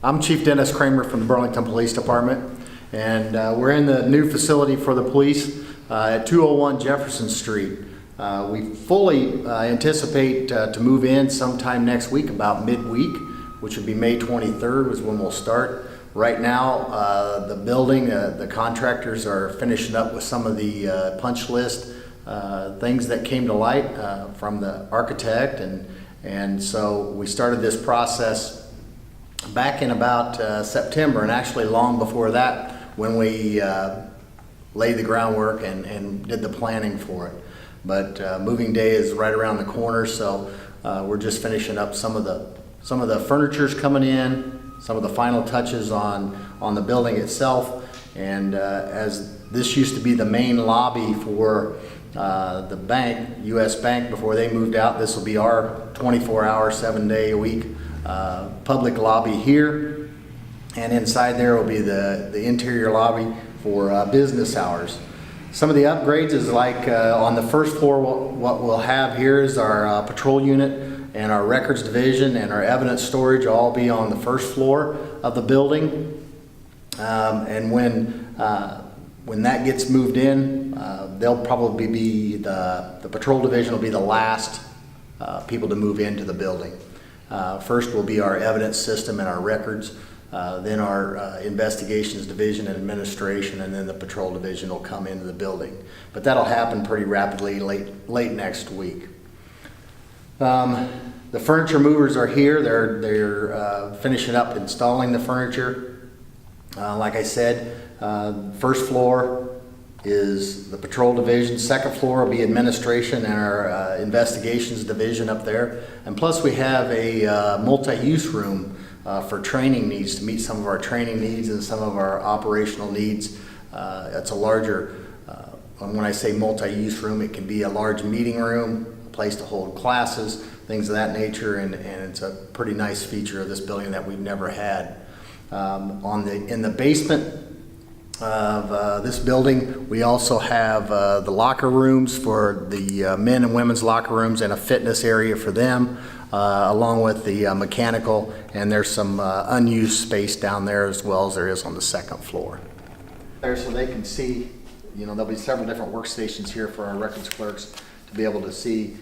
I'm Chief Dennis Kramer from the Burlington Police Department, and we're in the new facility for the police at 201 Jefferson Street. We fully anticipate to move in sometime next week, about midweek, which would be May 23rd is when we'll start. Right now, the building, the contractors are finishing up with some of the punch list things that came to light from the architect, and so we started this process back in about September, and actually long before that when we laid the groundwork and did the planning for it. But moving day is right around the corner, so we're just finishing up some of the furniture's coming in, some of the final touches on the building itself. And as this used to be the main lobby for the bank, U.S. Bank, before they moved out, this will be our 24-hour, 7-day-a-week public lobby here. And inside there will be the interior lobby for business hours. Some of the upgrades is like on the first floor, what we'll have here is our patrol unit and our records division and our evidence storage all be on the first floor of the building. And when that gets moved in, they'll probably be, the patrol division will be the last people to move into the building. First will be our evidence system and our records, then our investigations division and administration, and then the patrol division will come into the building. But that'll happen pretty rapidly late next week. The furniture movers are here. They're finishing up installing the furniture. Like I said, first floor is the patrol division. Second floor will be administration and our investigations division up there. And plus we have a multi-use room for training needs, to meet some of our training needs and some of our operational needs. It's a larger, when I say multi-use room, it can be a large meeting room, a place to hold classes, things of that nature, and it's a pretty nice feature of this building that we've never had. In the basement of this building, we also have the locker rooms for the men and women's locker rooms and a fitness area for them, along with the mechanical, and there's some unused space down there as well as there is on the second floor. There, so they can see, there'll be several different workstations here for our records clerks to be able to see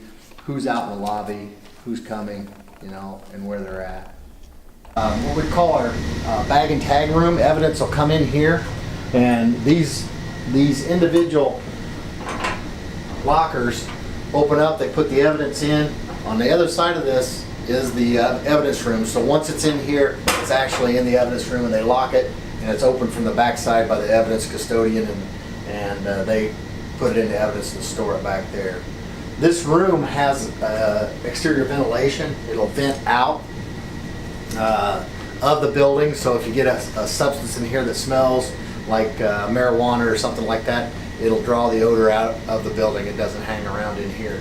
who's out in the lobby, who's coming, and where they're at. What we call our bag and tag room, evidence will come in here, and these individual lockers open up, they put the evidence in. On the other side of this is the evidence room, so once it's in here, it's actually in the evidence room, and they lock it, and it's open from the back side by the evidence custodian, and they put it into evidence and store it back there. This room has exterior ventilation. It'll vent out of the building, so if you get a substance in here that smells like marijuana or something like that, it'll draw the odor out of the building. It doesn't hang around in here.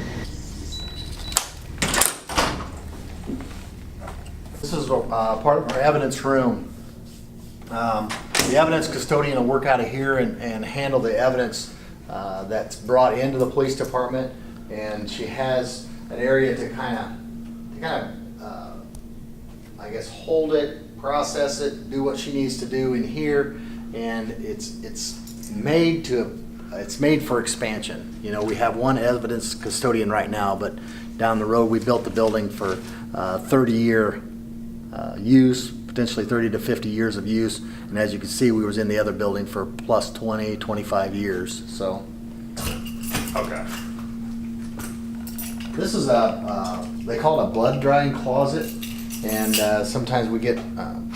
This is part of our evidence room. The evidence custodian will work out of here and handle the evidence that's brought into the police department, and she has an area to kind of I guess hold it, process it, do what she needs to do in here, and it's made for expansion. We have one evidence custodian right now, but down the road we built the building for 30-year use, potentially 30 to 50 years of use, and as you can see, we was in the other building for plus 20, 25 years. So, okay. This is they call it a blood drying closet, and sometimes we get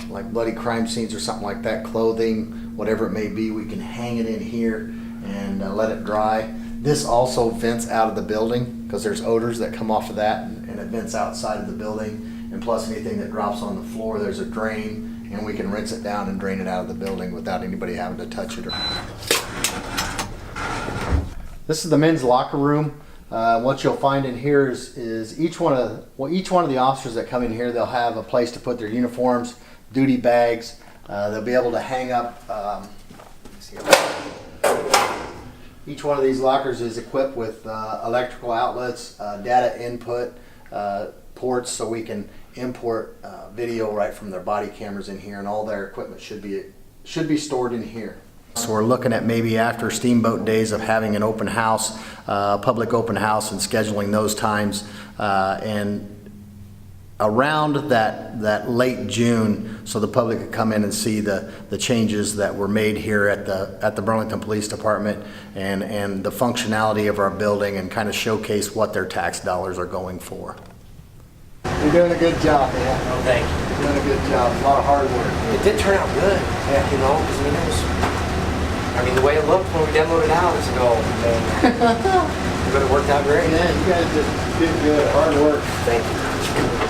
like bloody crime scenes or something like that, clothing, whatever it may be, we can hang it in here and let it dry. This also vents out of the building because there's odors that come off of that, and it vents outside of the building. And plus anything that drops on the floor, there's a drain, and we can rinse it down and drain it out of the building without anybody having to touch it. This is the men's locker room. What you'll find in here is each one of the officers that come in here, they'll have a place to put their uniforms, duty bags. They'll be able to hang up. Each one of these lockers is equipped with electrical outlets, data input, ports so we can import video right from their body cameras in here, and all their equipment should be stored in here. So we're looking at maybe after Steamboat Days of having an open house, public open house, and scheduling those times, and around that late June, so the public could come in and see the changes that were made here at the Burlington Police Department, and the functionality of our building, and kind of showcase what their tax dollars are going for. You're doing a good job, man. Oh, thank you. You're doing a good job. A lot of hard work. It did turn out good, you know, because I mean, the way it looked when we demoed it hours ago, but it worked out great. Yeah, you guys did good. Hard work. Thank you.